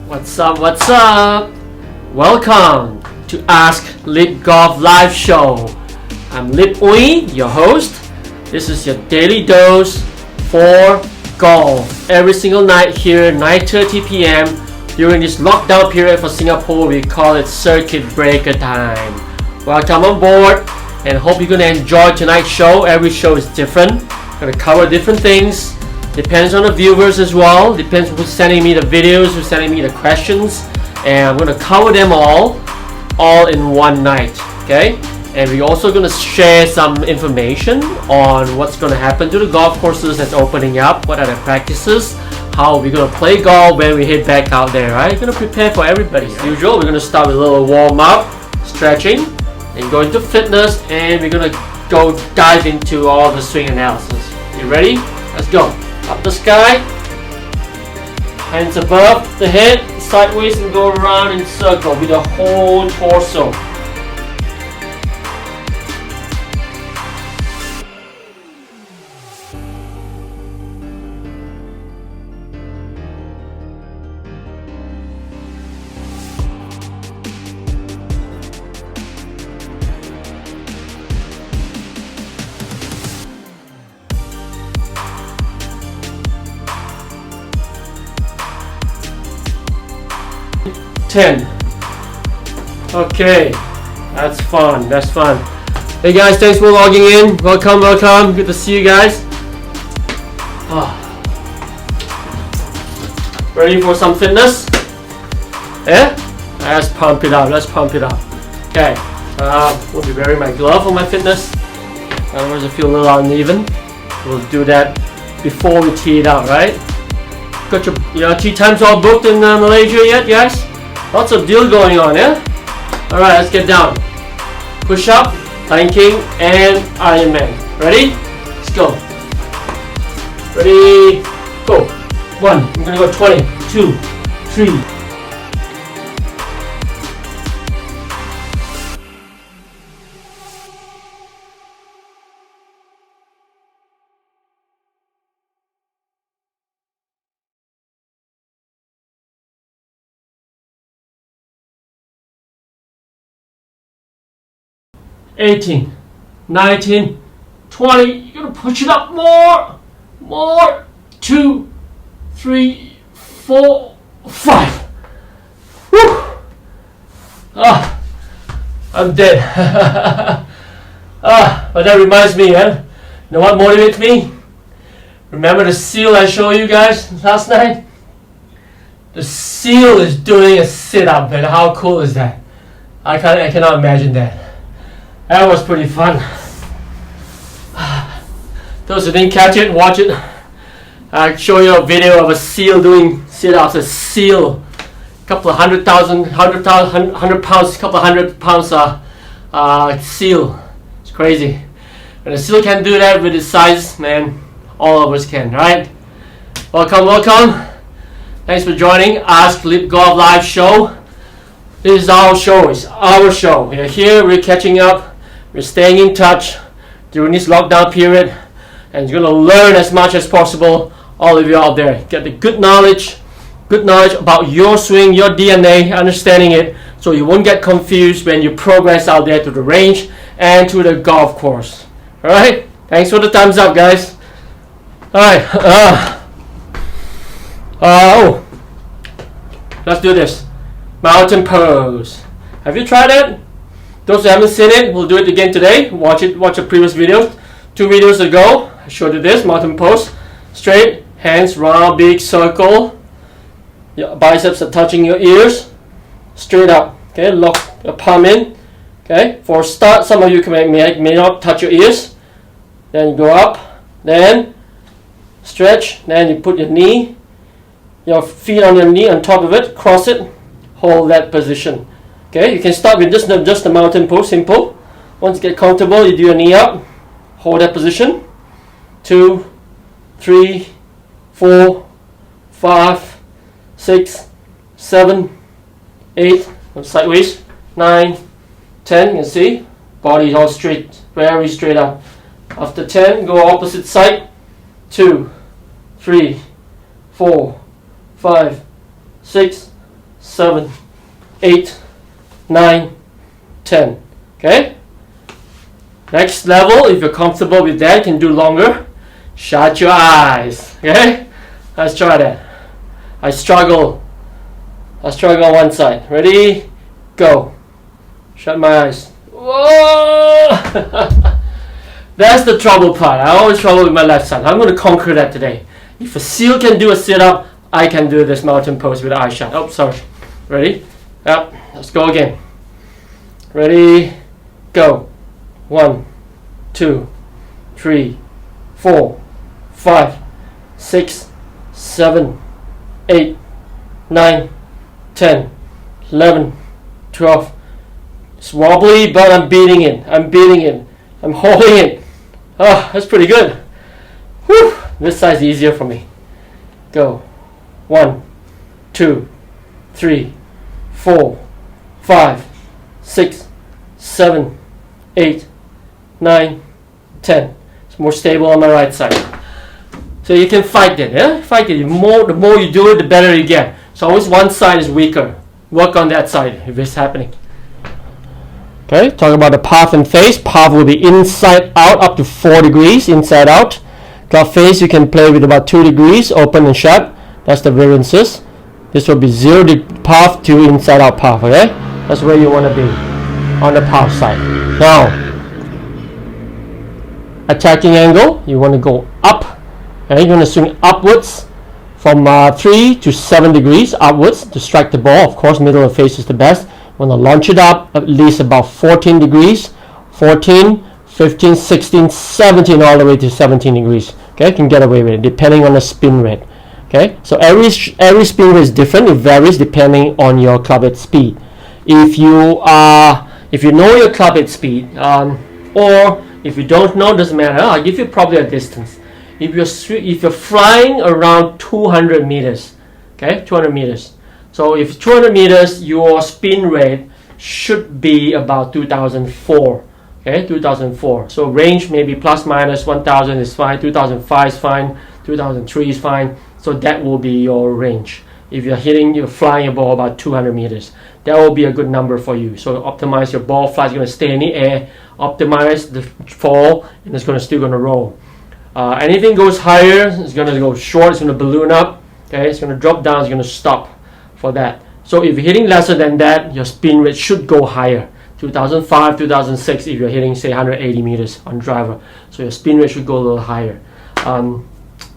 What's up? What's up? Welcome to Ask Lip Golf Live Show. I'm lipooi, your host. This is your daily dose for golf. Every single night here, 9:30 p.m. During this lockdown period for Singapore, we call it circuit breaker time. Welcome on board and hope you're gonna enjoy tonight's show. Every show is different. We're gonna cover different things. Depends on the viewers as well. Depends who's sending me the videos, who's sending me the questions, and I'm gonna cover them all in one night. Okay? And we're also gonna share some information on what's gonna happen to the golf courses that's opening up. What are the practices? How we're gonna play golf when we head back out there. Right? We're gonna prepare for everybody. As usual, we're gonna start with a little warm up, stretching, and go into fitness, and we're gonna go dive into all the swing analysis. You ready? Let's go. Up the sky, hands above the head, sideways, and go around in circle with the whole torso. Okay, that's fun. Hey guys, thanks for logging in. Welcome. Good to see you guys. Ready for some fitness? Yeah? Let's pump it up. Okay, we'll be wearing my glove for my fitness. Otherwise I feel a little uneven. We'll do that before we tee it out, right? Got your tee times all booked in Malaysia yet, guys? Lots of deal going on, yeah? Alright, let's get down. Push up, planking, and Ironman. Ready? Let's go. Ready? Go. 1. I'm gonna go 20. 2. 3. $18, $19, $20. You're gonna push it up more. 2, 3, 4, 5. Whew. I'm dead. But that reminds me, you know what motivates me? Remember the seal I showed you guys last night? The seal is doing a sit-up, and how cool is that? I cannot imagine that. That was pretty fun. Those who didn't catch it, watch it. I'll show you a video of a seal doing sit-ups. A seal, couple of 100 pounds, couple of 100 pounds seal. It's crazy. And a seal can do that with its size, man. All of us can, right? Welcome. Thanks for joining Ask Lip Golf Live Show. This is our show. It's our show. We're here. We're catching up. We're staying in touch during this lockdown period, and you're going to learn as much as possible, all of you out there. Get the good knowledge about your swing, your DNA, understanding it, so you won't get confused when you progress out there to the range and to the golf course. Alright? Thanks for the thumbs up, guys. Alright. Let's do this. Mountain pose. Have you tried it? Those who haven't seen it, we'll do it again today. Watch a previous video. 2 videos ago, I showed you this mountain pose. Straight, hands round, big circle. Your biceps are touching your ears. Straight up. Okay, lock your palm in. Okay, for a start, some of you may not touch your ears. Then you go up. Then stretch. Then you put your feet on your knee on top of it. Cross it. Hold that position. Okay, you can start with just the mountain pose, simple. Once you get comfortable, you do your knee up, hold that position. 2, 3, 4, 5, 6, 7, 8, sideways, 9, 10. You can see, body is all straight, very straight up. After 10, go opposite side. 2, 3, 4, 5, 6, 7, 8, 9, 10. Okay? Next level, if you're comfortable with that, you can do longer. Shut your eyes. Okay? Let's try that. I struggle on one side. Ready? Go. Shut my eyes. Whoa! That's the trouble part. I always struggle with my left side. I'm going to conquer that today. If a seal can do a sit-up, I can do this mountain pose with the eyes shut. Oh, sorry. Ready? Yep. Let's go again. Ready? Go. 1, 2, 3, 4, 5, 6, 7, 8, 9, 10, 11, 12. It's wobbly, but I'm beating it. I'm holding it. Oh, that's pretty good. Whew. This side's easier for me. Go. 1, 2, 3, 4, 5, 6, 7, 8, 9, 10. It's more stable on my right side. So you can fight it, yeah? Fight it. The more you do it, the better you get. So always one side is weaker. Work on that side if it's happening. Okay, talk about the path and face. Path will be inside out up to 4 degrees, inside out. Cloud face you can play with about 2 degrees, open and shut. That's the variances. This will be 0 path to inside out path, okay? That's where you want to be, on the path side. Now, attacking angle, you want to go up. Okay, you're going to swing upwards from 3 to 7 degrees upwards to strike the ball. Of course, middle of face is the best. You want to launch it up at least about 14 degrees, 14, 15, 16, 17, all the way to 17 degrees. Okay, you can get away with it depending on the spin rate. Okay, so every spin rate is different. It varies depending on your club head speed. If you know your club head speed, or if you don't know, doesn't matter. I'll give you probably a distance. If you're flying around 200 meters, okay, 200 meters. So if 200 meters, your spin rate should be about 2004. Okay, 2004. So range maybe plus minus 1000 is fine, 2005 is fine, 2003 is fine. So that will be your range. If you're flying a ball about 200 meters, that will be a good number for you. So optimize your ball flight is going to stay in the air, optimize the fall, and it's still going to roll. Anything goes higher, it's going to go short, it's going to balloon up. Okay, it's going to drop down, it's going to stop for that. So if you're hitting lesser than that, your spin rate should go higher. 2005, 2006, if you're hitting say 180 meters on driver, so your spin rate should go a little higher.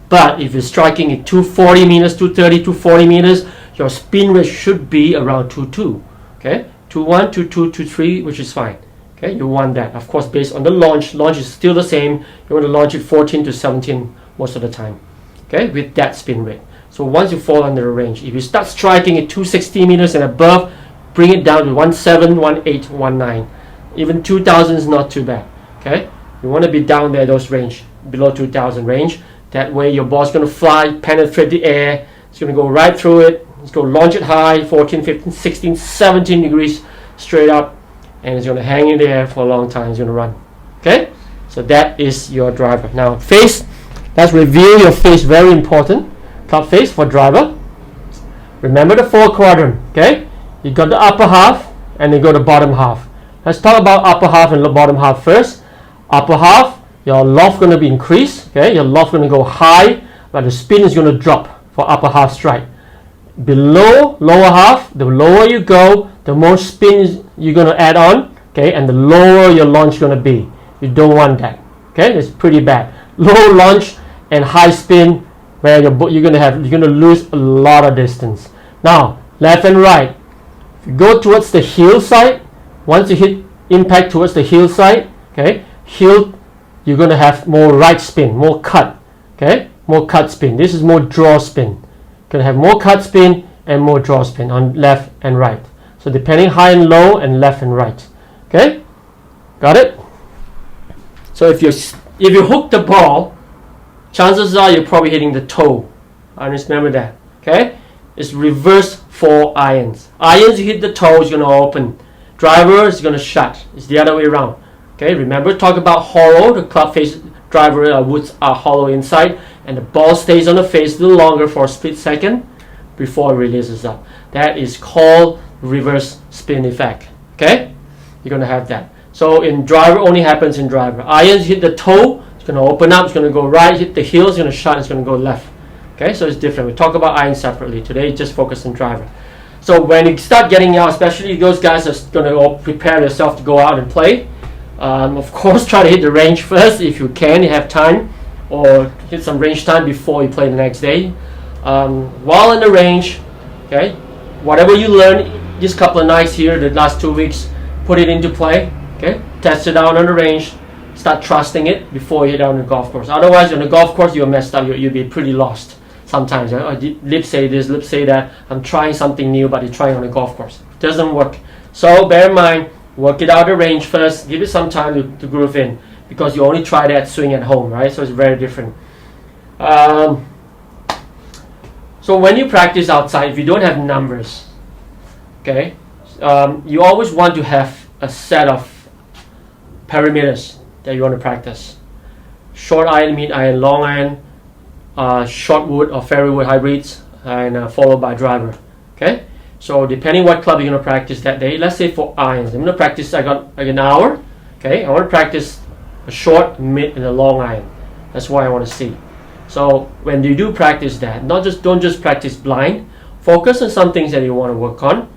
But if you're striking at 240 meters, 230, 240 meters, your spin rate should be around 2.2. Okay, 2.1, 2.2, 2.3, which is fine. Okay, you want that. Of course, based on the launch is still the same. You want to launch it 14 to 17 most of the time. Okay, with that spin rate. So once you fall under the range, if you start striking at 260 meters and above, bring it down to 17, 18, 19. Even 2000 is not too bad. Okay, you want to be down there, those range, below 2000 range. That way your ball's going to fly, penetrate the air. It's going to go right through it. It's going to launch it high, 14, 15, 16, 17 degrees straight up. And it's going to hang in the air for a long time. It's going to run. Okay, so that is your driver. Now face, let's review your face, very important. Club face for driver. Remember the 4 quadrant. Okay, you got the upper half and you got the bottom half. Let's talk about upper half and the bottom half first. Upper half, your loft going to be increased. Okay, your loft going to go high, but the spin is going to drop for upper half strike. Below lower half, the lower you go, the more spin you're going to add on. Okay, and the lower your launch is going to be. You don't want that. Okay, it's pretty bad. Low launch and high spin, where you're going to lose a lot of distance. Now left and right. If you go towards the heel side, once you hit impact towards the heel side, okay, heel, you're going to have more right spin, more cut. Okay, more cut spin. This is more draw spin. You're going to have more cut spin and more draw spin on left and right. So depending high and low and left and right. Okay, got it? So if you hook the ball, chances are you're probably hitting the toe. And just remember that. Okay, it's reverse 4 irons. Irons, you hit the toe, it's going to open. Driver is going to shut. It's the other way around. Okay, remember, talk about hollow. The club face driver woods are hollow inside, and the ball stays on the face a little longer for a split second. before it releases up. That is called reverse spin effect. Okay, you're gonna have that. So in driver, only happens in driver. Irons hit the toe, it's gonna open up, it's gonna go right. Hit the heel, it's gonna shut, it's gonna go left. Okay, so it's different. We talk about iron separately. Today, just focus on driver. So when you start getting out, especially those guys are going to all prepare yourself to go out and play. Of course, try to hit the range first if you can, you have time, or hit some range time before you play the next day. While in the range, okay, whatever you learn this couple of nights here, the last 2 weeks, put it into play. Okay, test it out on the range. Start trusting it before you hit out on the golf course. Otherwise, on the golf course, you're messed up. You'll be pretty lost. Sometimes, lip say this, lip say that. I'm trying something new, but you're trying on a golf course. Doesn't work. So bear in mind, work it out the range first. Give it some time to groove in, because you only try that swing at home, right? So it's very different. So when you practice outside, if you don't have numbers, okay, you always want to have a set of perimeters that you want to practice. Short iron, mid iron, long iron, short wood or fairway wood hybrids, and followed by driver. Okay, so depending what club you're going to practice that day. Let's say for irons, I'm going to practice. I got like an hour. Okay, I want to practice a short, mid, and a long iron. That's what I want to see. So when you do practice that, don't just practice blind. Focus on some things that you want to work on.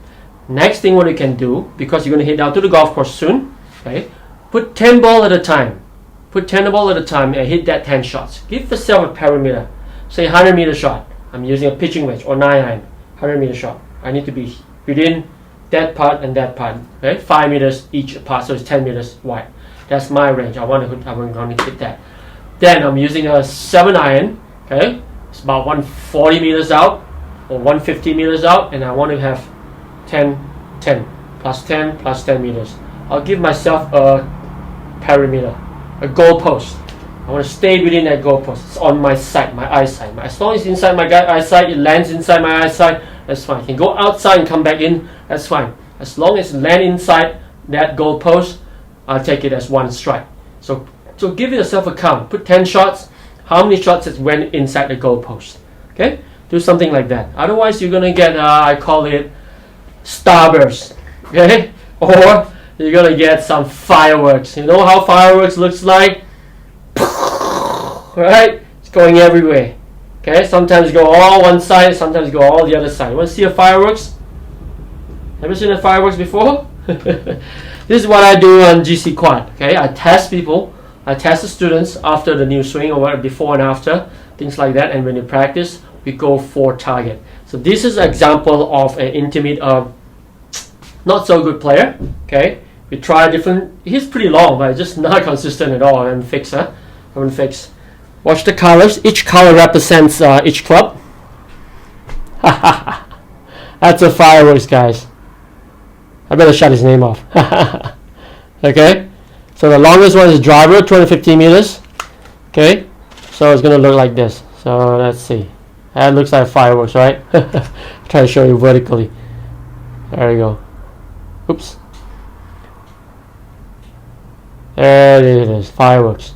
Next thing what you can do, because you're going to head out to the golf course soon. Okay, put 10 balls at a time. Put 10 balls at a time and hit that 10 shots. Give yourself a perimeter. Say 100-meter shot. I'm using a pitching wedge or 9 iron. 100-meter shot. I need to be within that part and that part. Okay, 5 meters each apart, so it's 10 meters wide. That's my range. I'm going to hit that. Then I'm using a 7 iron. Okay, it's about 140 meters out or 150 meters out, and I want to have 10 plus 10 plus 10 meters. I'll give myself a perimeter. A goalpost. I want to stay within that goalpost. It's on my sight, my eyesight. As long as it's inside my eyesight, it lands inside my eyesight, that's fine. You can go outside and come back in, that's fine. As long as it lands inside that goalpost, I'll take it as one strike. So give yourself a count. Put 10 shots. How many shots has went inside the goalpost? Okay? Do something like that. Otherwise, you're going to get, I call it, starburst. Okay? Or you're going to get some fireworks. You know how fireworks looks like? Right? It's going everywhere. Okay? Sometimes go all one side, sometimes go all the other side. You want to see a fireworks? Have you seen a fireworks before? This is what I do on GC Quad. Okay? I test people. I test the students after the new swing or what, before and after. Things like that. And when you practice, we go for target. So this is an example of an intimate not so good player. Okay, we try different. He's pretty long, but just not consistent at all. I haven't fixed, huh? I haven't fixed. Watch the colors. Each color represents each club. That's a fireworks, guys. I better shut his name off. Okay, so the longest one is driver, 250 meters. Okay, so it's gonna look like this. So let's see. That looks like fireworks, right? Try to show you vertically. There we go. Oops. There it is, fireworks.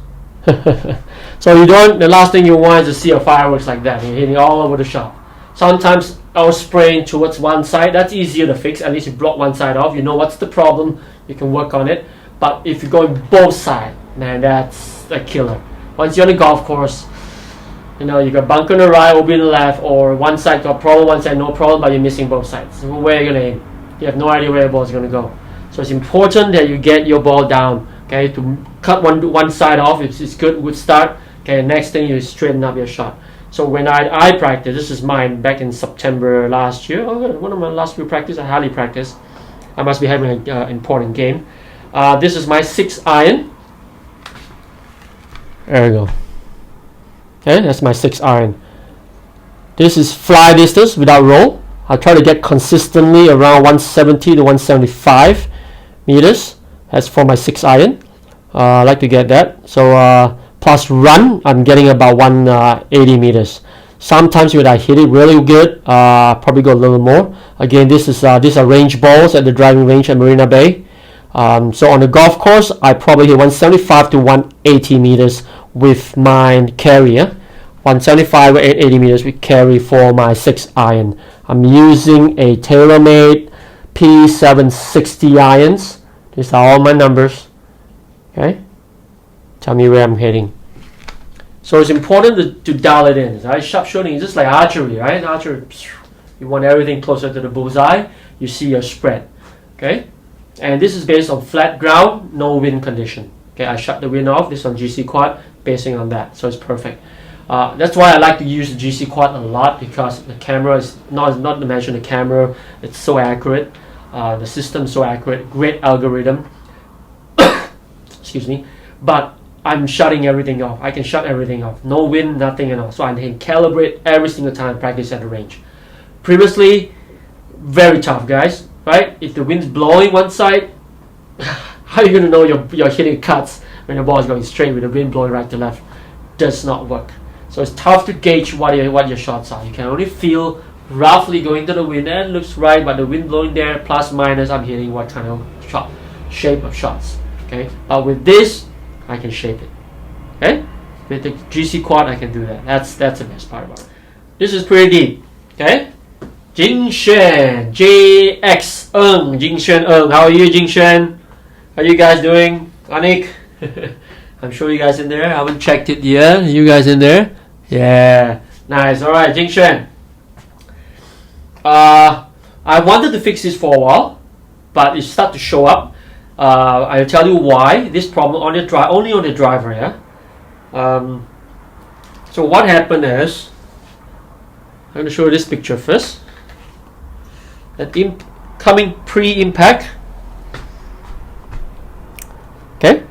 So the last thing you want is to see a fireworks like that. You're hitting all over the shop. Sometimes I'll spraying towards one side. That's easier to fix. At least you block one side off. You know what's the problem. You can work on it. But if you're going both sides, man, that's a killer. Once you're on the golf course, you know, you got bunker on the right, OB on the left, or one side got problem, one side no problem, but you're missing both sides. So where are you going to aim? You have no idea where the ball is going to go. So it's important that you get your ball down. Okay, to cut one side off, it's good start. Okay, next thing you straighten up your shot. So when I practice, this is mine back in September last year. Oh, one of my last few practice, I hardly practice. I must be having an important game. This is my 6 iron. There we go. Okay, that's my 6 iron. This is fly distance without roll. I'll try to get consistently around 170 to 175 meters. That's for my 6 iron. I like to get that. So plus run, I'm getting about 180 meters. Sometimes when I hit it really good, probably go a little more. Again, these are range balls at the driving range at Marina Bay. So on the golf course, I probably hit 175 to 180 meters with my carrier. 175 or 880 meters we carry for my 6 iron. I'm using a TaylorMade P760 irons. These are all my numbers. Okay, tell me where I'm heading. So it's important to dial it in. Right? Sharp shooting is just like archery, right? Archery, you want everything closer to the bullseye. You see your spread. Okay, and this is based on flat ground, no wind condition. Okay, I shut the wind off. This on GC quad, basing on that, so it's perfect. That's why I like to use the GC quad a lot, because the camera is not to mention the camera. It's so accurate. The system is so accurate. Great algorithm. Excuse me, but I'm shutting everything off. I can shut everything off. No wind, nothing at all. So I can calibrate every single time I practice at the range. Previously, very tough, guys. Right? If the wind's blowing one side, how are you going to know you're hitting cuts when the ball is going straight with the wind blowing right to left? Does not work. So it's tough to gauge what your shots are. You can only feel roughly going to the wind, and it looks right, but the wind blowing there, plus minus, I'm hitting what kind of shape of shots. Okay? But with this, I can shape it. Okay? With the GC quad, I can do that. That's the best part about it. This is pretty deep. Okay? Jingshen, JX Jingshen how are you, Jingshen? How are you guys doing? Anik? I'm sure you guys in there. I haven't checked it yet. You guys in there? Yeah. Nice. Alright, Jingshen. I wanted to fix this for a while, but it started to show up. I'll tell you why. This problem only on the driver, yeah? So what happened is, I'm going to show you this picture first. That coming pre-impact. Okay,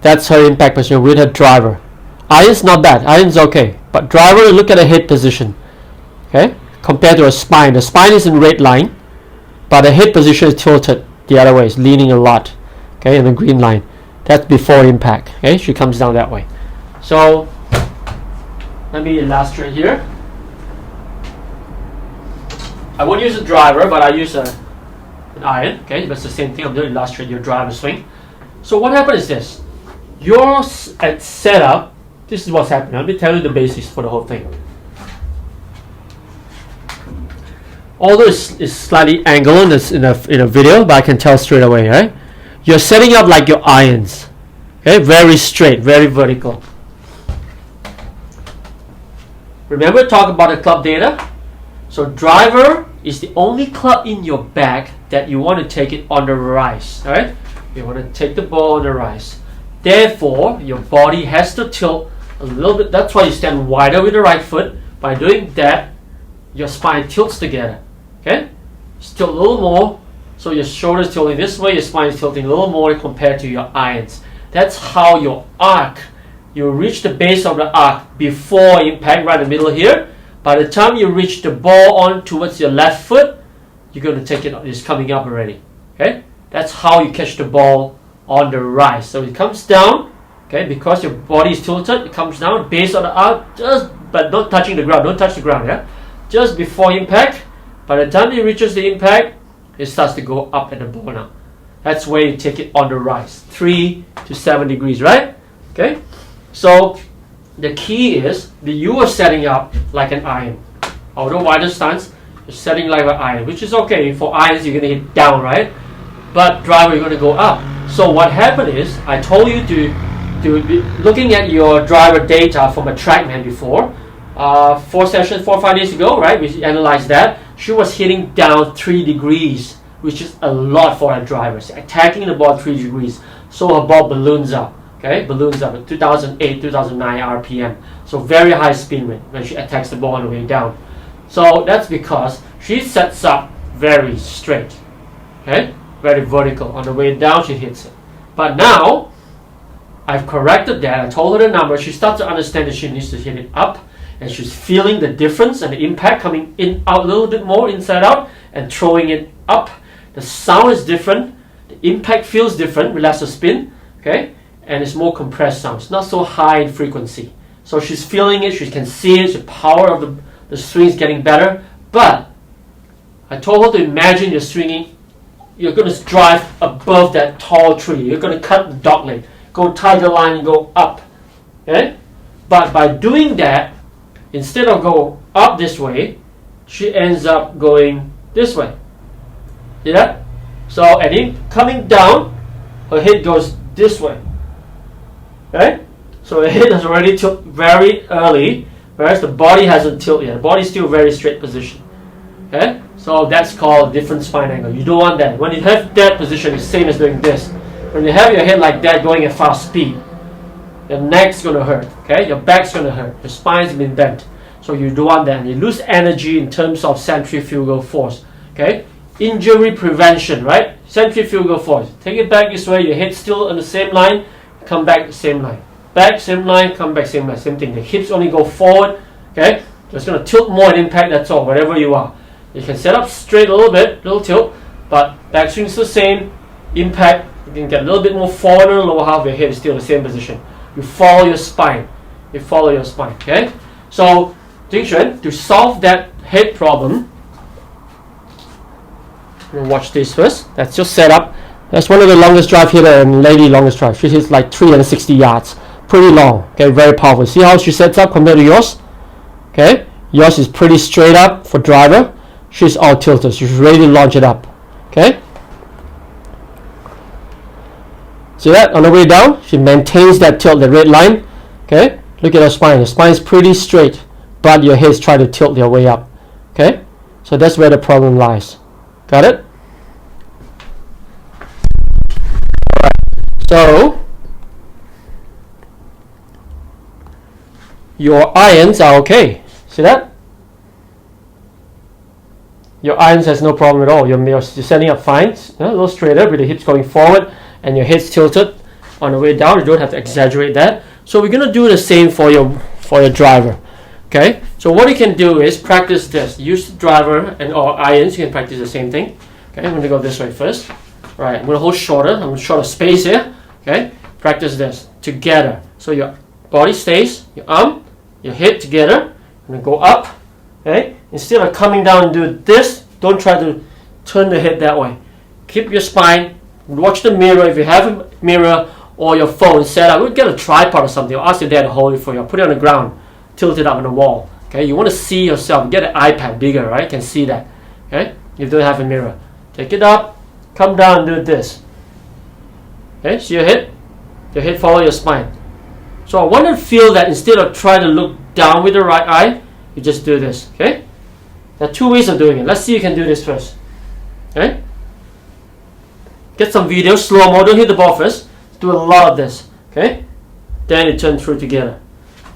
that's her impact position with her driver. Iron's not bad. Iron's okay, but driver, look at the head position. Okay, compared to a spine. The spine is in red line, but the head position is tilted the other way. It's leaning a lot. Okay, in the green line. That's before impact. Okay, she comes down that way. So let me illustrate here. I won't use a driver, but I use an iron. Okay, that's the same thing. I'm going to illustrate your driver swing. So what happened is this. Your setup, this is what's happening. Let me tell you the basics for the whole thing. Although it's slightly angled in a video, but I can tell straight away, right? You're setting up like your irons. Okay, very straight, very vertical. Remember, talk about the club data. So driver is the only club in your bag that you want to take it on the rise, right? You want to take the ball on the rise. Therefore, your body has to tilt a little bit. That's why you stand wider with the right foot. By doing that, your spine tilts together. Okay? Still a little more. So your shoulders tilting this way, your spine is tilting a little more compared to your irons. That's how your arc, you reach the base of the arc before impact, right in the middle here. By the time you reach the ball on towards your left foot, you're going to take it, it's coming up already. Okay? That's how you catch the ball on the rise. So it comes down, okay, because your body is tilted, it comes down, base of the arc, but not touching the ground, don't touch the ground, yeah? Just before impact. By the time it reaches the impact, it starts to go up at the ball now. That's where you take it on the rise, 3 to 7 degrees, right? Okay? So the key is that you are setting up like an iron. Although wider stance, you're setting like an iron, which is okay. For irons, you're going to hit down, right? But driver, you're going to go up. So what happened is, I told you to be looking at your driver data from a TrackMan before. 4 or 5 days ago, right? We analyzed that. She was hitting down 3 degrees, which is a lot for her drivers. Attacking the ball 3 degrees. So her ball balloons up. Okay, balloons up at 2008, 2009 RPM. So very high spin rate when she attacks the ball on the way down. So that's because she sets up very straight. Okay, very vertical. On the way down, she hits it. But now, I've corrected that. I told her the number. She starts to understand that she needs to hit it up. And she's feeling the difference and the impact coming in, out a little bit more, inside out, and throwing it up. The sound is different. The impact feels different with lesser spin. Okay, and it's more compressed sound. It's not so high in frequency. So she's feeling it. She can see it. The power of the swing is getting better. But I told her to imagine you're swinging. You're going to drive above that tall tree. You're going to cut the dogleg, go tiger line and go up. Okay? But by doing that, instead of go up this way, she ends up going this way. See that? So, and in coming down, her head goes this way. Okay? So her head has already tilted very early, whereas the body hasn't tilted yet. The body is still very straight position. Okay? So that's called different spine angle. You don't want that. When you have that position, it's the same as doing this. When you have your head like that going at fast speed, your neck's going to hurt. Okay? Your back's going to hurt. Your spine's been bent. So you don't want that. And you lose energy in terms of centrifugal force. Okay? Injury prevention, right? Centrifugal force. Take it back this way. Your head's still on the same line. Come back the same line. Back, same line. Come back, same line. Same thing. The hips only go forward. Okay? Just going to tilt more and impact. That's all. Wherever you are. You can set up straight a little bit, little tilt, but backswing is the same. Impact. You can get a little bit more forward in the lower half. Your head is still in the same position. You follow your spine. You follow your spine. Okay? So, Jingxuan, to solve that head problem, we'll watch this first. That's your setup. That's one of the longest drive hitter and lady longest drive. She hits like 360 yards. Pretty long. Okay, very powerful. See how she sets up compared to yours? Okay, yours is pretty straight up for driver. She's all tilted. She's ready to launch it up. Okay. See that? On the way down, she maintains that tilt, the red line. Okay. Look at her spine. Her spine is pretty straight, but your head's trying to tilt their way up. Okay. So that's where the problem lies. Got it? Alright. So your irons are okay. See that? Your irons has no problem at all. You're setting up fine. A little straighter with the hips going forward and your head's tilted on the way down. You don't have to exaggerate that. So we're going to do the same for your driver. Okay? So what you can do is practice this. Use the driver and or irons. You can practice the same thing. Okay, I'm going to go this way first. Right, I'm going to hold shorter. I'm going to shorter space here. Okay? Practice this together. So your body stays, your arm, your head together. I'm going to go up. Okay? Instead of coming down and do this, don't try to turn the head that way. Keep your spine. Watch the mirror. If you have a mirror or your phone set up, we'll get a tripod or something. Or ask your dad to hold it for you. Put it on the ground. Tilt it up on the wall. Okay? You want to see yourself. Get an iPad bigger, right? You can see that. Okay? You don't have a mirror. Take it up. Come down and do this. Okay? See your head? Your head follow your spine. So I want to feel that instead of trying to look down with the right eye, you just do this. Okay? There are two ways of doing it. Let's see if you can do this first. Okay? Get some video, slow-mo. Don't hit the ball first. Do a lot of this. Okay? Then you turn through together.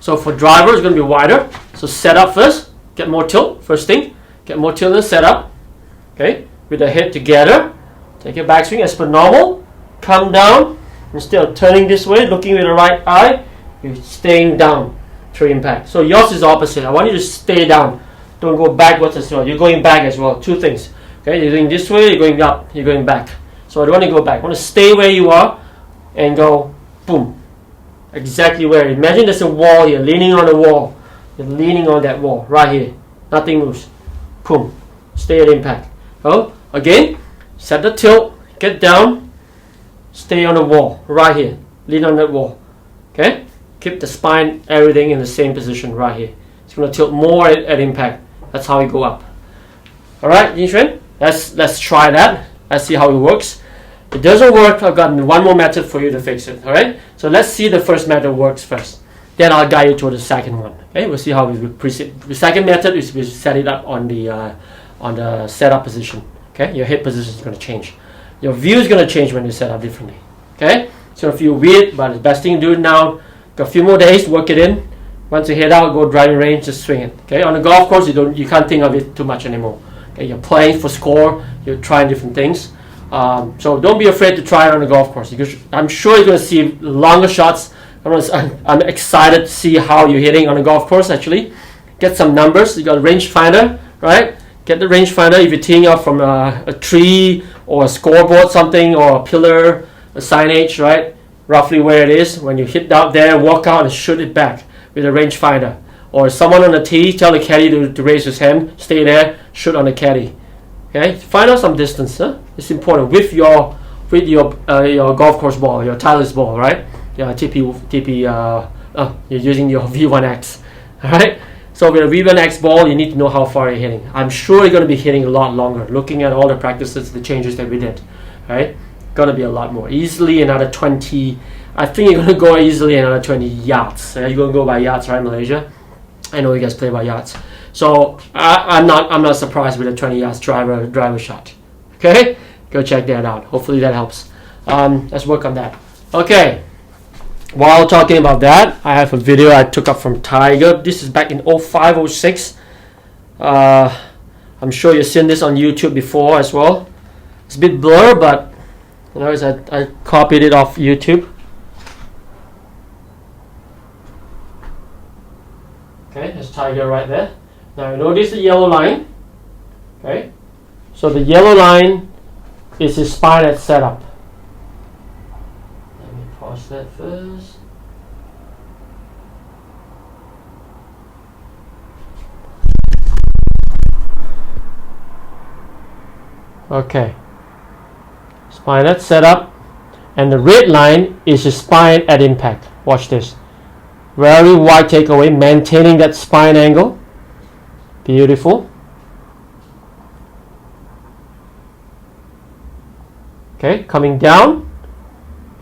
So for driver, it's going to be wider. So set up first. Get more tilt. First thing. Get more tilt and set up. Okay? With the head together. Take your backswing as per normal. Come down. Instead of turning this way, looking with the right eye, you're staying down through impact. So yours is opposite. I want you to stay down. Don't go backwards as well. You're going back as well. Two things. Okay, you're going this way, you're going up, you're going back. So I don't want to go back. I want to stay where you are and go boom. Exactly where. Imagine there's a wall. You're leaning on the wall. You're leaning on that wall right here. Nothing moves. Boom. Stay at impact. Oh, again, set the tilt, get down, stay on the wall right here. Lean on that wall. Okay? Keep the spine, everything in the same position right here. It's going to tilt more at impact. That's how we go up. Alright, Yinxuan, let's try that. Let's see how it works. If it doesn't work, I've got one more method for you to fix it. Alright? So let's see the first method works first. Then I'll guide you to the second one. Okay, we'll see how we proceed. The second method is we set it up on the setup position. Okay, your head position is going to change. Your view is going to change when you set up differently. Okay, so if you're weird, but the best thing to do it now. Got a few more days, work it in. Once you head out, go driving range, just swing it. Okay, on the golf course, you can't think of it too much anymore. Okay, you're playing for score, you're trying different things. So don't be afraid to try it on the golf course. I'm sure you're going to see longer shots. I'm excited to see how you're hitting on the golf course. Actually, get some numbers. You got a rangefinder, right? Get the rangefinder if you're teeing off from a tree or a scoreboard, something, or a pillar, a signage, right? Roughly where it is. When you hit out there, walk out and shoot it back with a rangefinder. Or someone on the tee, tell the caddy to raise his hand, stay there, shoot on the caddy. Okay, find out some distance. Huh? It's important with your golf course ball, your Tyler's ball, right? Yeah, you're using your V1X. All right. So with a V1X ball, you need to know how far you're hitting. I'm sure you're going to be hitting a lot longer. Looking at all the practices, the changes that we did, right? Going to be a lot more. Easily another 20. I think you're going to go easily another 20 yards. You're going to go by yards, right, Malaysia? I know you guys play by yards. So I'm not surprised with a 20 yards driver shot. Okay, go check that out. Hopefully that helps. Let's work on that. Okay. While talking about that, I have a video I took up from Tiger. This is back in 05, 06. I'm sure you've seen this on YouTube before as well. It's a bit blur, but you know, I copied it off YouTube. Okay, there's Tiger right there. Now you notice the yellow line. Okay, so the yellow line is his spine that's set up. Let me pause that first. Okay, spine that's set up, and the red line is his spine at impact. Watch this. Very wide takeaway, maintaining that spine angle. Beautiful. Okay, coming down.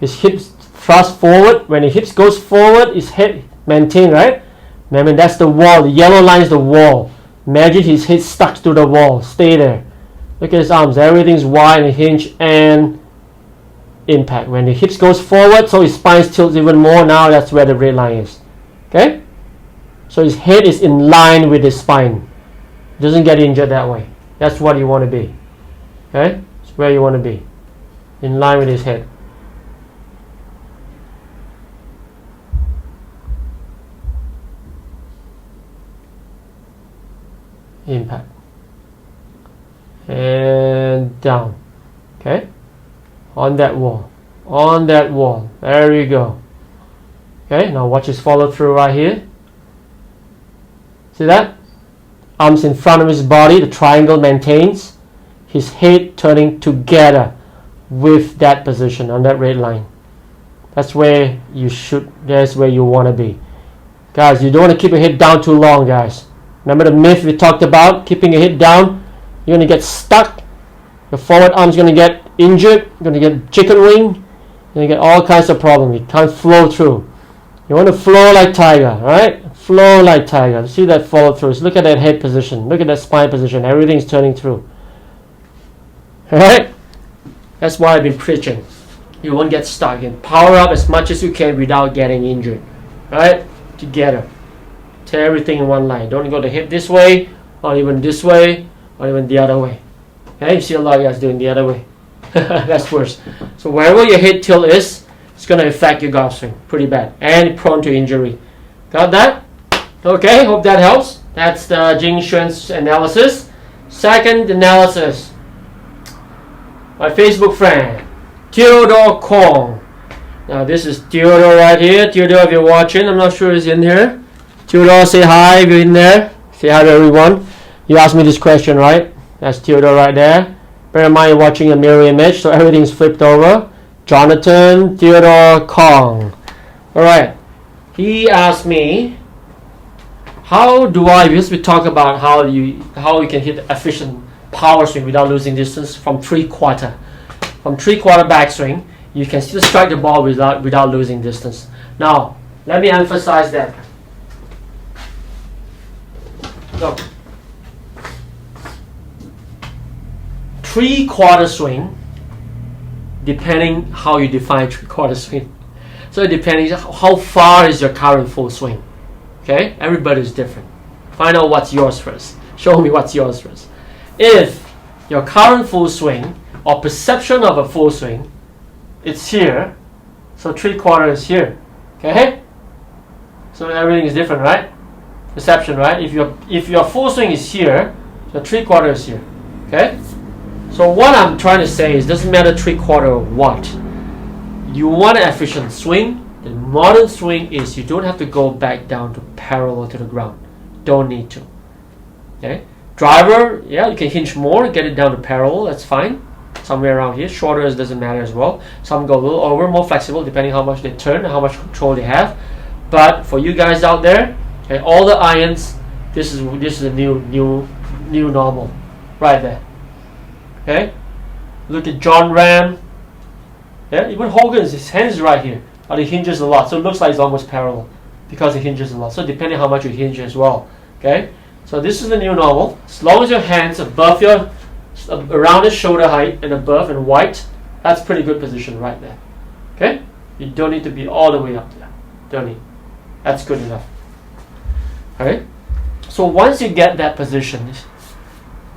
His hips thrust forward. When his hips goes forward, his head maintain, right? Remember, that's the wall. The yellow line is the wall. Imagine his head stuck to the wall. Stay there. Look at his arms. Everything's wide and hinged and impact. When the hips goes forward, so his spine tilts even more. Now that's where the red line is. Okay? So his head is in line with his spine. Doesn't get injured that way. That's what you want to be. Okay? That's where you want to be. In line with his head. Impact. And down. Okay? On that wall. On that wall. There you go. Okay, now watch his follow through right here. See that? Arms in front of his body, the triangle maintains. His head turning together with that position on that red line. That's where you should, that's where you want to be. Guys, you don't want to keep your head down too long, guys. Remember the myth we talked about? Keeping your head down, you're going to get stuck. Your forward arm's going to get injured. You're going to get chicken wing. You're going to get all kinds of problems. You can't flow through. You want to flow like Tiger, right? Flow like Tiger. See that follow through. Look at that head position. Look at that spine position. Everything's turning through. Alright? That's why I've been preaching. You won't get stuck. You power up as much as you can without getting injured. Right? Together. Tear everything in one line. Don't go the hip this way, or even this way, or even the other way. Okay? You see a lot of guys doing the other way. That's worse. So wherever your head tilt is, it's going to affect your golf swing pretty bad and prone to injury. Got that? Okay, hope that helps. That's the Jing Xuan's analysis. Second analysis. My Facebook friend, Theodore Kong. Now this is Theodore right here. Theodore, if you're watching, I'm not sure he's in here. Theodore, say hi if you're in there. Say hi to everyone. You asked me this question, right? That's Theodore right there. Bear in mind you're watching a mirror image, so everything's flipped over. Jonathan Theodore Kong. Alright. He asked me, how do I, because we talk about how you can hit efficient power swing without losing distance from 3/4. From 3/4 backswing, you can still strike the ball without losing distance. Now, let me emphasize that. Look. 3/4 swing, depending how you define 3/4 swing. So depending how far is your current full swing. Okay, everybody is different. Find out what's yours first. Show me what's yours first. If your current full swing or perception of a full swing, it's here, so 3/4 is here. Okay, so everything is different, right? Perception, right? If your full swing is here, so 3/4 is here. Okay. So what I'm trying to say is, doesn't matter 3/4 or what. You want an efficient swing. The modern swing is you don't have to go back down to parallel to the ground. Don't need to. Okay. Driver, yeah, you can hinge more, get it down to parallel. That's fine. Somewhere around here. Shorter doesn't matter as well. Some go a little over, more flexible depending how much they turn and how much control they have. But for you guys out there, okay, all the irons This is the new normal, right there. Okay. Look at John Ram. Yeah, even Hogan's, his hands is right here, but it hinges a lot, so it looks like it's almost parallel because it hinges a lot. So depending how much you hinge as well. Okay. So this is the new normal. As long as your hands above your, around the shoulder height and above and white, that's pretty good position right there. Okay. You don't need to be all the way up there. Don't need. That's good enough. Alright. So once you get that position,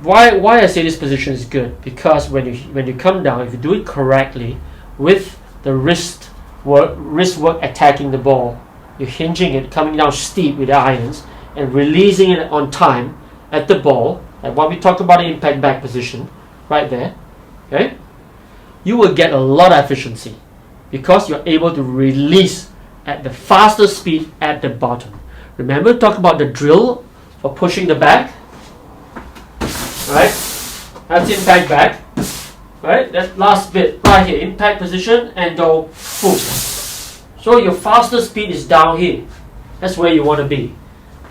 why I say this position is good, because when you come down, if you do it correctly with the wrist work attacking the ball, you're hinging it, coming down steep with the irons and releasing it on time at the ball, like what we talked about, the impact back position right there. Okay, you will get a lot of efficiency because you're able to release at the faster speed at the bottom. Remember, talk about the drill for pushing the back. Right? That's impact back. Right? That last bit right here, impact position and go boom. So your faster speed is down here. That's where you want to be.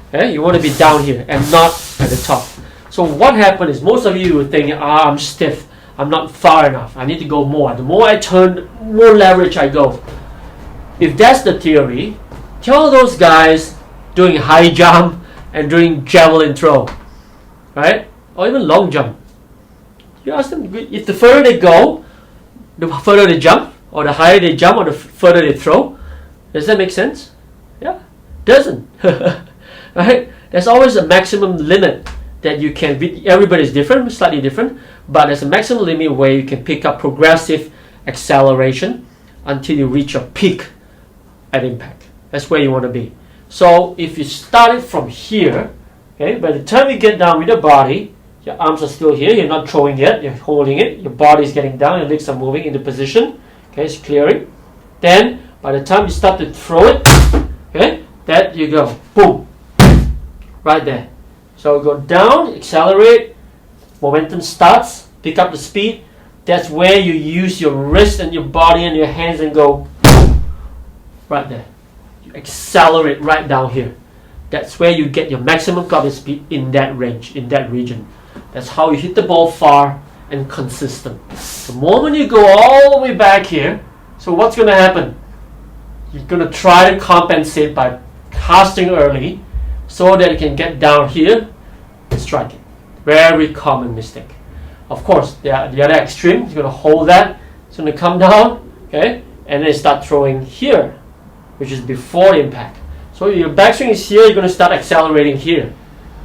Okay? You want to be down here and not at the top. So what happened is most of you would think, I'm stiff. I'm not far enough. I need to go more. The more I turn, the more leverage I go. If that's the theory, tell those guys doing high jump and doing javelin throw, right? Or even long jump. You ask them, if the further they go, the further they jump, or the higher they jump, or the further they throw. Does that make sense? Yeah, doesn't. Right? There's always a maximum limit that you can. Everybody's different, slightly different, but there's a maximum limit where you can pick up progressive acceleration until you reach your peak at impact. That's where you want to be. So if you start it from here, okay, by the time you get down with your body, your arms are still here, you're not throwing yet, you're holding it, your body is getting down, your legs are moving into position, okay, it's clearing. Then by the time you start to throw it, okay, that you go, boom, right there. So go down, accelerate, momentum starts, pick up the speed. That's where you use your wrist and your body and your hands and go right there. You accelerate right down here. That's where you get your maximum clubbing speed in that range, in that region. That's how you hit the ball far and consistent. The moment you go all the way back here, so what's going to happen? You're going to try to compensate by casting early so that you can get down here and strike it. Very common mistake. Of course, the other extreme, you're going to hold that, it's going to come down, okay, and then start throwing here, which is before impact. So your backswing is here, you're going to start accelerating here.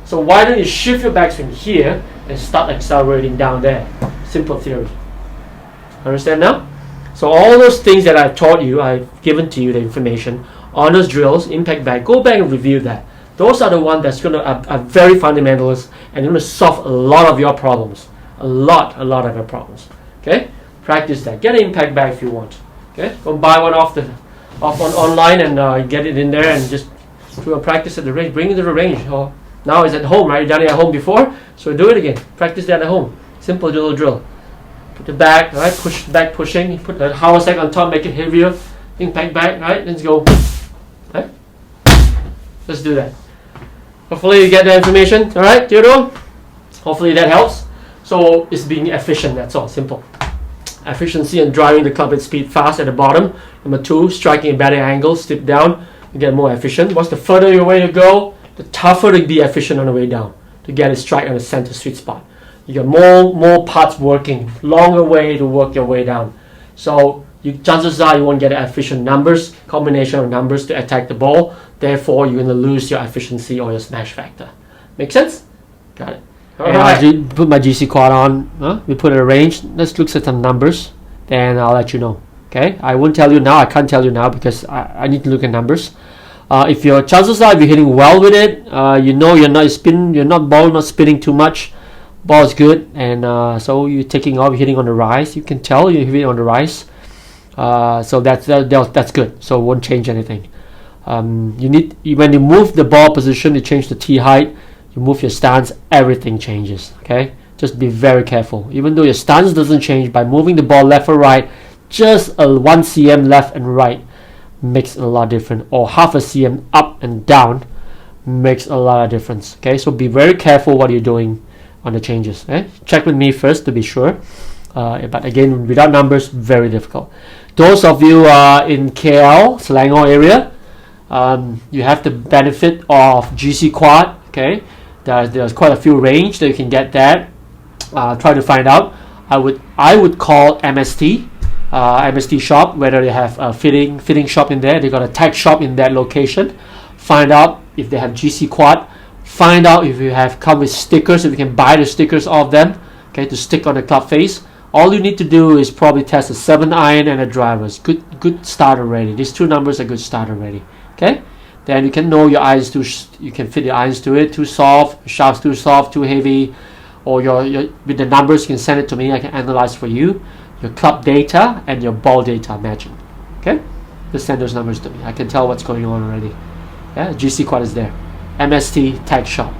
So why don't you shift your backswing here and start accelerating down there? Simple theory. Understand now? So all those things that I've taught you, I've given to you the information on those drills, impact back, go back and review that. Those are the ones that's going to are very fundamentalist and going to solve a lot of your problems. A lot of your problems. Okay? Practice that. Get an impact back if you want. Okay? Go buy one online and get it in there and just do a practice at the range. Bring it to the range. Or now it's at home, right? You've done it at home before, so do it again. Practice that at home. Simple little drill. Put the back, right? Push back, pushing. Put the haversack on top, make it heavier. Impact back, right? Let's go. Right? Let's do that. Hopefully you get the information. All right, Theodore? Hopefully that helps. So it's being efficient. That's all. Simple. Efficiency and driving the club at speed fast at the bottom. Number 2, striking at better angles, step down, you get more efficient. Once the further your way you go, the tougher to be efficient on the way down, to get a strike on the center sweet spot. You get more parts working, longer way to work your way down. So chances are you won't get efficient numbers, combination of numbers to attack the ball. Therefore, you're going to lose your efficiency or your smash factor. Make sense? Got it. Alright. Put my GC quad on. We put it in range. Let's look at some numbers. Then I'll let you know. Okay? I won't tell you now. I can't tell you now because I need to look at numbers. If your chances are if you're hitting well with it, you know you're not spinning too much. Ball is good, and so you're taking off, you're hitting on the rise. You can tell you're hitting on the rise. So that's good. So it won't change anything. When you move the ball position, you change the tee height. You move your stance, everything changes. Okay, just be very careful. Even though your stance doesn't change, by moving the ball left or right, just 1 cm left and right makes a lot different, or half a cm up and down makes a lot of difference. Okay, so be very careful what you're doing on the changes. Okay? Check with me first to be sure. But again, without numbers, very difficult. Those of you in KL, Selangor area, you have the benefit of GC Quad. Okay, there's quite a few range that you can get that. Try to find out. I would call MST. MST shop, whether they have a fitting shop in there, they got a tech shop in that location. Find out if they have GC Quad. Find out if you have come with stickers, if you can buy the stickers off them, okay, to stick on the club face. All you need to do is probably test a 7 iron and a driver. It's good start already. These two numbers are good start already. Okay, then you can know your irons you can fit the irons to it. Too soft, shafts too soft, too heavy, or your with the numbers you can send it to me. I can analyze for you your club data and your ball data matching. Okay, just send those numbers to me. I can tell what's going on already. Yeah, GC Quad is there. MST Tech Shop.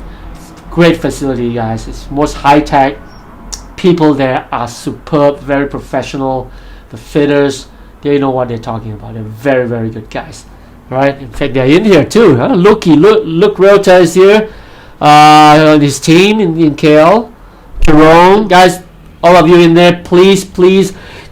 Great facility, guys. It's most high tech. People there are superb, very professional. The fitters, they know what they're talking about. They're very, very good guys. Right? In fact, they're in here too. Huh? Look, Rota is here. On his team in KL. Jerome, guys, all of you in there, please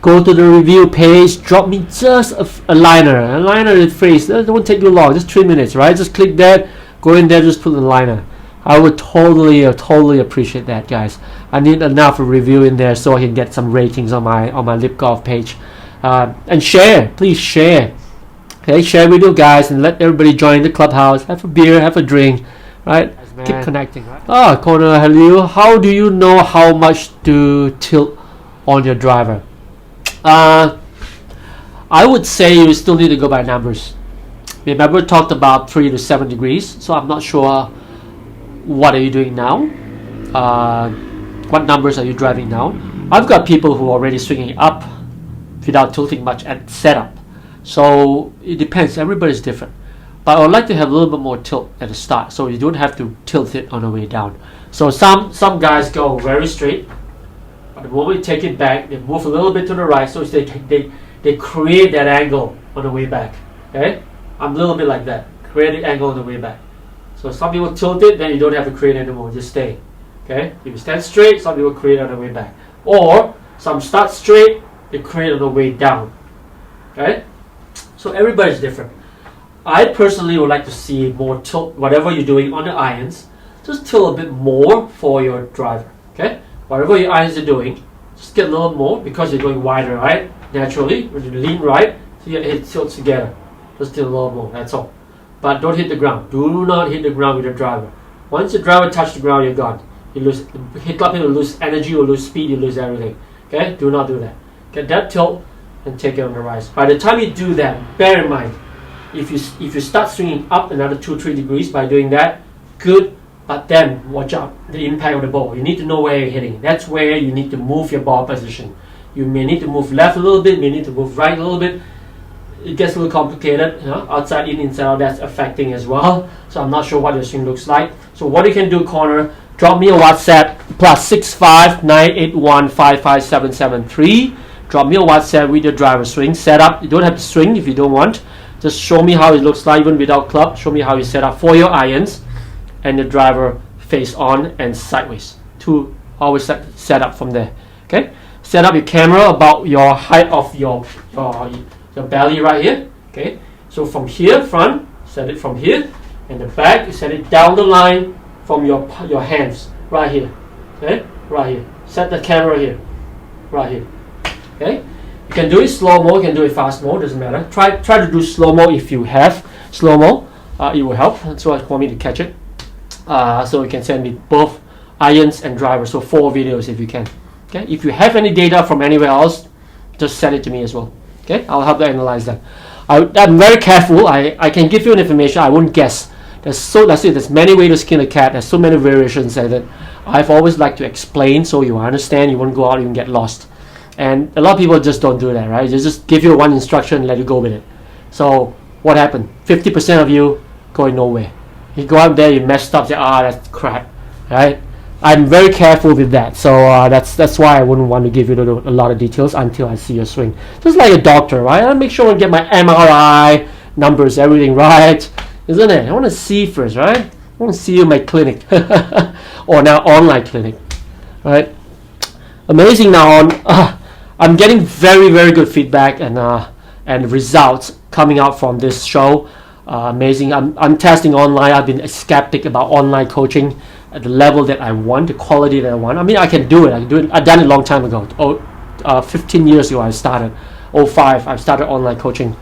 go to the review page. Drop me just a liner. A liner in phrase. That won't take you long. Just 3 minutes, right? Just click that. Go in there, just put a liner. I would totally appreciate that, guys. I need enough review in there so I can get some ratings on my Lip Golf page. And share, please share. Okay, share with you guys and let everybody join the clubhouse. Have a beer, have a drink, right? Keep connecting, right? Connor, hello. How do you know how much to tilt on your driver? I would say you still need to go by numbers. Remember, talked about 3 to 7 degrees. So I'm not sure what are you doing now. What numbers are you driving now? I've got people who are already swinging up without tilting much at setup. So it depends. Everybody's different. But I would like to have a little bit more tilt at the start, so you don't have to tilt it on the way down. So some guys go very straight, but the moment you take it back, they move a little bit to the right, so they create that angle on the way back. Okay, I'm a little bit like that. Create the angle on the way back. So some people tilt it, then you don't have to create anymore. Just stay. Okay, if you stand straight, some people create on the way back, or some start straight, they create on the way down. Okay, so everybody's different. I personally would like to see more tilt, whatever you're doing on the irons, just tilt a bit more for your driver. Okay, whatever your irons are doing, just get a little more because you're going wider, right? Naturally, when you lean right, so your head tilts together. Just tilt a little more, that's all. But don't hit the ground. Do not hit the ground with the driver. Once the driver touches the ground, you're gone. You lose, hit club, you lose energy, you lose speed, you lose everything. Okay, do not do that. Get that tilt and take it on the rise. By the time you do that, bear in mind, if you start swinging up another 2-3 degrees by doing that, good, but then watch out the impact of the ball. You need to know where you're hitting. That's where you need to move your ball position. You may need to move left a little bit, may need to move right a little bit. It gets a little complicated, outside in, inside out, that's affecting as well. So I'm not sure what your swing looks like. So what you can do, Connor, drop me a WhatsApp +65 981 55773. Drop me a WhatsApp with your driver swing setup. You don't have to swing if you don't want. Just show me how it looks like even without club. Show me how you set up for your irons and the driver face on and sideways. To always set up from there. Okay. Set up your camera about your height of your belly right here. Okay. So from here front, set it from here, and the back you set it down the line from your hands right here. Okay. Right here. Set the camera here. Right here. Okay. You can do it slow-mo, you can do it fast-mo, doesn't matter. Try to do slow-mo if you have slow-mo. It will help, so I want me to catch it. So you can send me both irons and drivers, so 4 videos if you can. Okay. If you have any data from anywhere else, just send it to me as well. Okay, I'll help you analyze that. I'm very careful. I can give you an information, I won't guess. There's many ways to skin a cat. There's so many variations that I've always liked to explain so you understand, you won't go out and get lost. And a lot of people just don't do that, right? They just give you one instruction and let you go with it. So what happened? 50% of you going nowhere. You go out there, you messed up, say, that's crap, right? I'm very careful with that. So that's why I wouldn't want to give you a lot of details until I see your swing. Just like a doctor, right? I make sure I get my MRI numbers, everything right, isn't it? I want to see first, right? want to see you in my clinic or now online clinic, right? Amazing now on. I'm getting very, very good feedback and results coming out from this show. Amazing. I'm testing online. I've been skeptic about online coaching at the level that I want, the quality that I want. I mean, I can do it. I've done it a long time ago. 15 years ago I started. 05 I started online coaching.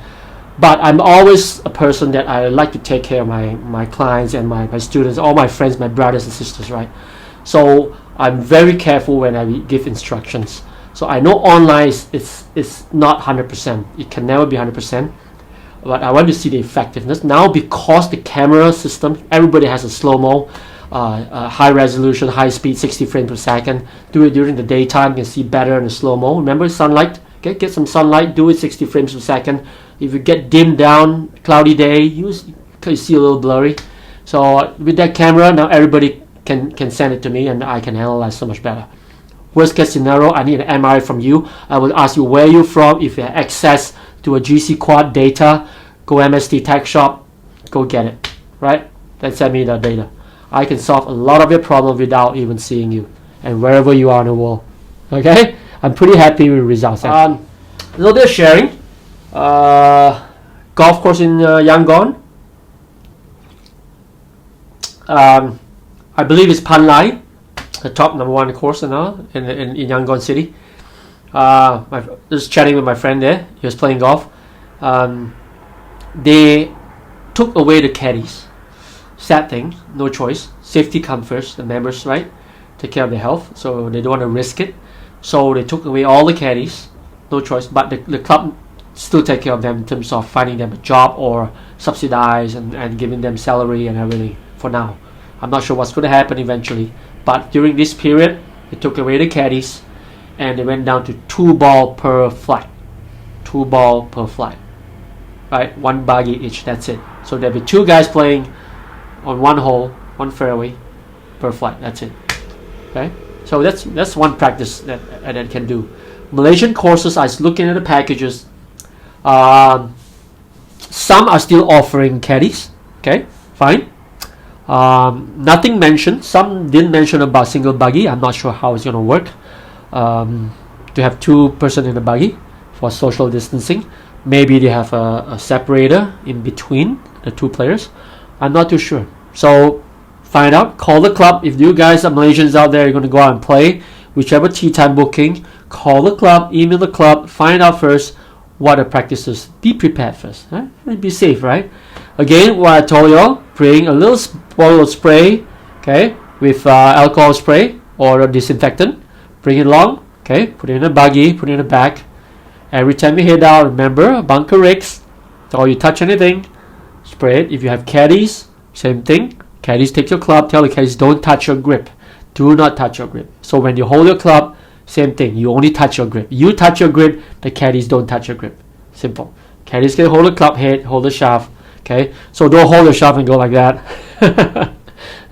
But I'm always a person that I like to take care of my clients and my students, all my friends, my brothers and sisters, right? So I'm very careful when I give instructions. So I know online is not 100%. It can never be 100%. But I want to see the effectiveness. Now because the camera system, everybody has a slow-mo, high resolution, high speed, 60 frames per second. Do it during the daytime, you can see better in the slow-mo. Remember sunlight? Okay, get some sunlight, do it 60 frames per second. If you get dimmed down, cloudy day, you see a little blurry. So with that camera, now everybody can send it to me and I can analyze so much better. Worst case scenario, I need an MRI from you. I will ask you where you're from. If you have access to a GC quad data, go MST Tech Shop, go get it, right? Then send me the data. I can solve a lot of your problems without even seeing you and wherever you are in the world. Okay? I'm pretty happy with the results. A little bit of sharing. Golf course in Yangon. I believe it's Panlai, the top #1 course now in Yangon City. Just chatting with my friend there. He was playing golf. They took away the caddies. Sad thing, no choice. Safety comes first. The members, right, take care of their health, so they don't want to risk it. So they took away all the caddies. No choice. But the club still take care of them in terms of finding them a job or subsidize and giving them salary and everything for now. I'm not sure what's going to happen eventually. But during this period, they took away the caddies and they went down to 2 ball per flight. 2 ball per flight. Right? 1 bogey each. That's it. So there'll be 2 guys playing on 1 hole, 1 fairway per flight. That's it. Okay? So that's one practice that can do. Malaysian courses, I was looking at the packages. Some are still offering caddies. Okay, fine. Nothing mentioned. Some didn't mention about single buggy. I'm not sure how it's going to work. To have 2 person in the buggy for social distancing. Maybe they have a separator in between the 2 players. I'm not too sure. So find out. Call the club. If you guys are Malaysians out there, you're going to go out and play, whichever tea time booking, call the club, email the club, find out first what the practices. Be prepared first. Right? Be safe, right? Again, what I told you all, bring a little bottle of spray, okay, with alcohol spray or a disinfectant. Bring it along, okay, put it in a buggy, put it in the back. Every time you head out, remember, bunker rigs, or you touch anything, spray it. If you have caddies, same thing. Caddies, take your club, tell the caddies, don't touch your grip. Do not touch your grip. So when you hold your club, same thing. You only touch your grip. You touch your grip, the caddies don't touch your grip. Simple. Caddies can hold the club head, hold the shaft. Okay, so don't hold the shaft and go like that.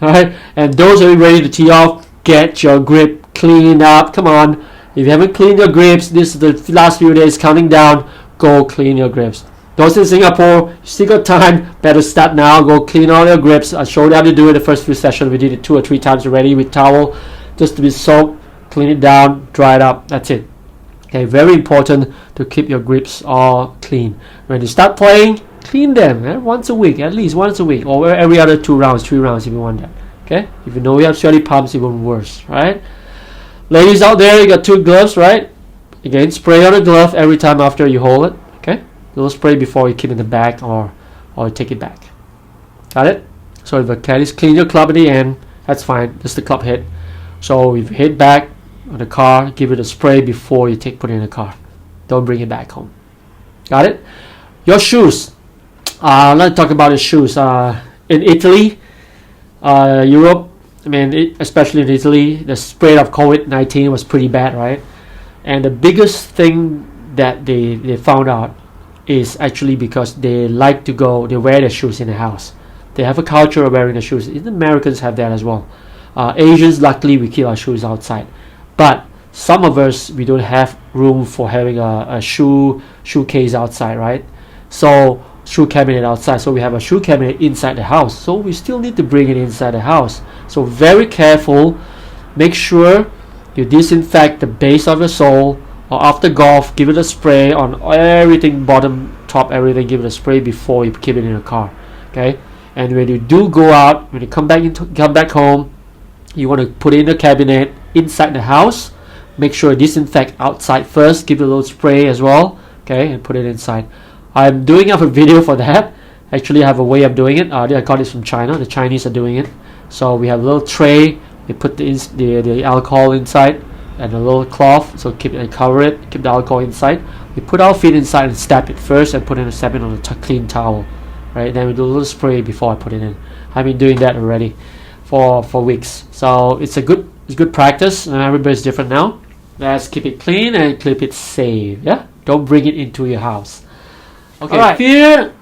Alright, and those who are ready to tee off, get your grip cleaned up. Come on. If you haven't cleaned your grips, this is the last few days counting down. Go clean your grips. Those in Singapore, you still got time. Better start now. Go clean all your grips. I showed you how to do it the first few sessions. We did it 2 or 3 times already with towel, just to be soaked. Clean it down, dry it up. That's it. Okay, very important to keep your grips all clean. When you start playing, clean them once a week, at least once a week, or every other 2 rounds, 3 rounds if you want that. Okay, if you know you have sweaty palms, even worse, right? Ladies out there, you got 2 gloves, right? Again, spray on the glove every time after you hold it. Okay, a little spray before you keep it in the bag or take it back. Got it? So if the caddies clean your club at the end, that's fine. Just the club head. So if you head back on the car, give it a spray before you put it in the car. Don't bring it back home. Got it? Your shoes. Let's talk about the shoes. In Italy, Europe, I mean, especially in Italy, the spread of COVID-19 was pretty bad, right? And the biggest thing that they found out is actually because they wear their shoes in the house. They have a culture of wearing the shoes. The Americans have that as well. Asians, luckily, we keep our shoes outside. But some of us, we don't have room for having a shoe case outside, right? So shoe cabinet outside, so we have a shoe cabinet inside the house, so we still need to bring it inside the house. So very careful, make sure you disinfect the base of the sole, or after golf give it a spray on everything, bottom, top, everything, give it a spray before you keep it in the car. Okay, and when you do go out, when you come back home, you want to put it in the cabinet inside the house. Make sure you disinfect outside first, give it a little spray as well, okay, and put it inside. I'm doing up a video for that. Actually, I have a way of doing it. I got this from China. The Chinese are doing it. So we have a little tray. We put the alcohol inside and a little cloth. So keep it, cover it. Keep the alcohol inside. We put our feet inside and stab it first, and step it on a clean towel. Right. Then we do a little spray before I put it in. I've been doing that already for weeks. So it's good practice. And everybody's different now. Let's keep it clean and keep it safe. Yeah. Don't bring it into your house. Okay, right. Fear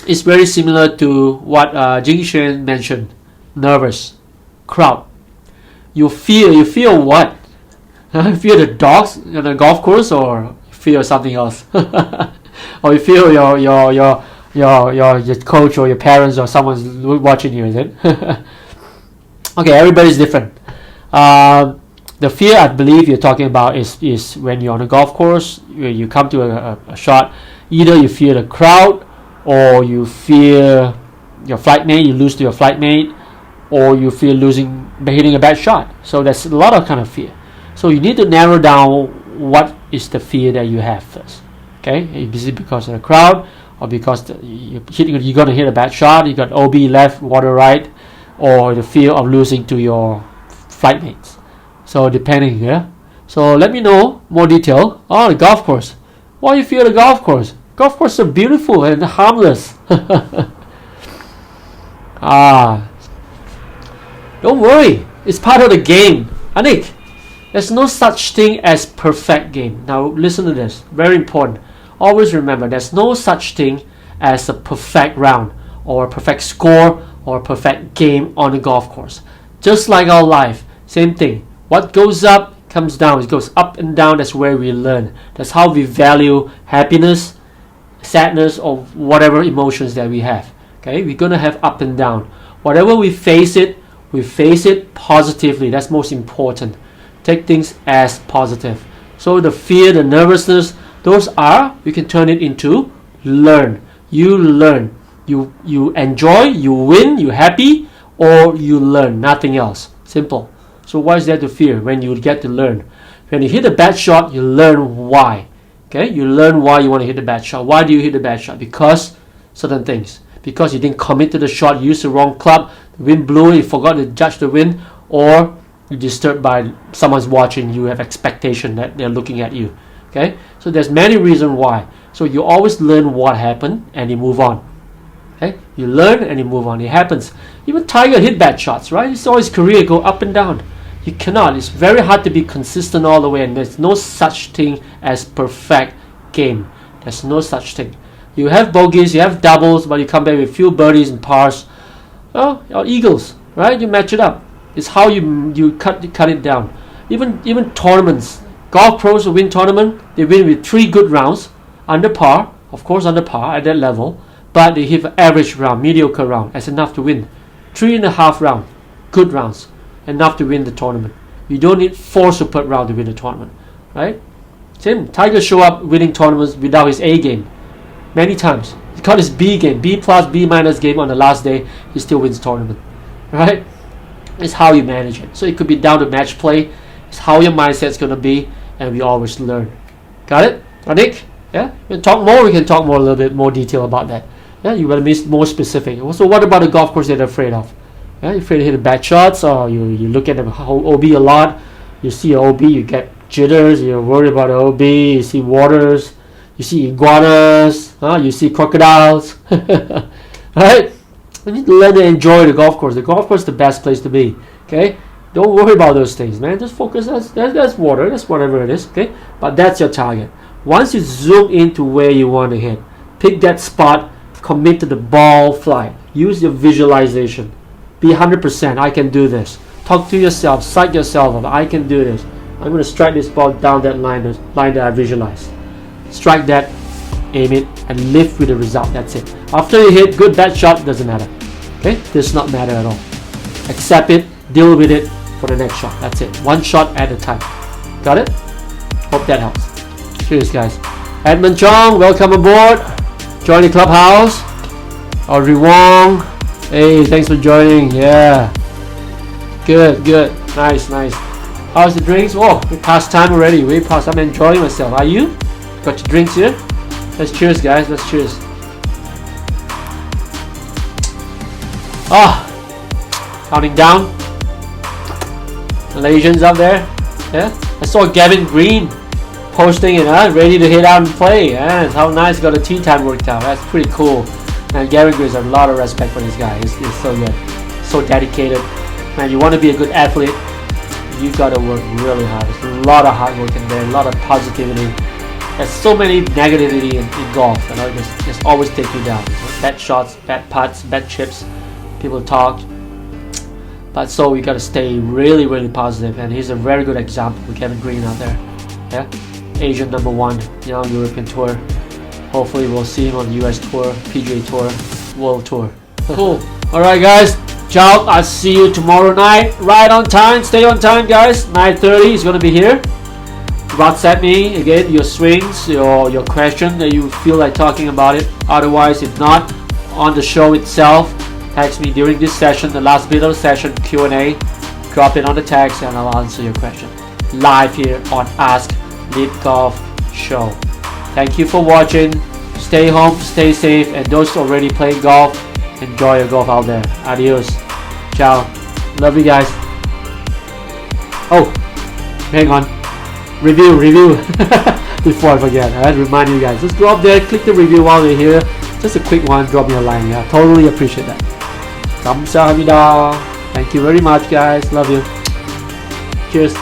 is very similar to what Jing Xuan mentioned. Nervous, crowd. You fear what? You fear the dogs on the golf course, or you fear something else? Or you fear your coach or your parents or someone's watching you, is it? Okay, everybody's different. The fear I believe you're talking about is when you're on a golf course, you come to a shot. Either you fear the crowd, or you fear your flight mate, you lose to your flight mate, or you fear hitting a bad shot. So there's a lot of kind of fear. So you need to narrow down what is the fear that you have first. Okay, is it because of the crowd, or because you're going to hit a bad shot, you got OB left, water right, or the fear of losing to your flight mates. So depending, yeah. So let me know more detail. Oh, the golf course. Why you fear the golf course? Golf courses are beautiful and harmless. Don't worry. It's part of the game. Anik, there's no such thing as perfect game. Now listen to this. Very important. Always remember, there's no such thing as a perfect round, or a perfect score, or a perfect game on the golf course. Just like our life, same thing. What goes up comes down. It goes up and down. That's where we learn. That's how we value happiness, sadness, or whatever emotions that we have. Okay, we're gonna have up and down. Whatever we face it positively. That's most important. Take things as positive. So the fear, the nervousness, those are, you can turn it into learn. You learn. You enjoy, you win, you happy, or you learn. Nothing else. Simple. So why is there to fear when you get to learn? When you hit a bad shot, you learn why. Okay, you learn why you want to hit the bad shot. Why do you hit the bad shot? Because certain things. Because you didn't commit to the shot, you used the wrong club, the wind blew, you forgot to judge the wind, or you're disturbed by someone's watching, you have expectation that they're looking at you. Okay, so there's many reasons why. So you always learn what happened and you move on. Okay, you learn and you move on. It happens. Even Tiger hit bad shots, right? He saw his career go up and down. You cannot. It's very hard to be consistent all the way, and there's no such thing as perfect game. There's no such thing. You have bogeys, you have doubles, but you come back with few birdies and pars. Oh, or eagles, right? You match it up. It's how you cut it down. Even tournaments. Golf pros who win tournament, they win with 3 good rounds, under par, of course under par at that level, but they hit an average round, mediocre round. That's enough to win. 3.5 rounds, good rounds, enough to win the tournament. You don't need 4 superb rounds to win the tournament, right? Same. Tiger show up winning tournaments without his A game many times. He got his B game, B plus, B minus game on the last day. He still wins tournament, right? It's how you manage it. So it could be down to match play. It's how your mindset's gonna be, and we always learn. Got it, Anik? Yeah. We can talk more. We can talk more a little bit more detail about that. Yeah. You better be more specific. So what about the golf course that you're afraid of? Yeah, you're afraid to hit the bad shots, or you look at the OB a lot. You see OB, you get jitters. You're worried about the OB. You see waters. You see iguanas. You see crocodiles. Right? You need to learn to enjoy the golf course. The golf course is the best place to be. Okay? Don't worry about those things, man. Just focus. That's water. That's whatever it is. Okay? But that's your target. Once you zoom into where you want to hit, pick that spot. Commit to the ball flight. Use your visualization. Be 100%. I can do this. Talk to yourself. Psych yourself up. I can do this. I'm going to strike this ball down that line that I visualized. Strike that aim it, and live with the result. That's it. After you hit, good, bad shot, doesn't matter. Okay, does not matter at all. Accept it, deal with it for the next shot. That's it. One shot at a time. Got it? Hope that helps. Cheers, guys. Edmund Chong, welcome aboard. Join the clubhouse. Audrey Wong, hey, thanks for joining. Yeah, good, nice. How's the drinks? Oh, we passed time already. Way past. I'm enjoying myself. Are you? Got your drinks here? Let's cheers, guys. Let's cheers. Counting down. Malaysians out there. Yeah, I saw Gavin Green posting it, ready to hit out and play. Yeah, how nice, got a tea time worked out. That's pretty cool. And Gavin Green has a lot of respect for this guy. He's so good, so dedicated. Man, you want to be a good athlete, you gotta work really hard. There's a lot of hard work in there, a lot of positivity. There's so many negativity in golf, just always take you down. Bad shots, bad putts, bad chips, people talk. But so we gotta stay really positive, and he's a very good example with Kevin Green out there. Yeah, Asian #1, European Tour. Hopefully we'll see him on the US Tour, PGA Tour, World Tour. Cool. Alright guys, ciao. I'll see you tomorrow night. Right on time. Stay on time, guys. 9:30 is going to be here. WhatsApp me again your swings, your question that you feel like talking about it. Otherwise, if not, on the show itself, text me during this session, the last bit of the session, Q&A. Drop it on the text and I'll answer your question. Live here on Ask Lip Golf Show. Thank you for watching. Stay home, stay safe, and those already playing golf, enjoy your golf out there. Adios. Ciao. Love you guys. Oh, hang on. Review. Before I forget, I had to remind you guys. Just go up there, click the review while you're here. Just a quick one, drop me a line. Yeah, totally appreciate that. 감사합니다. Thank you very much, guys. Love you. Cheers.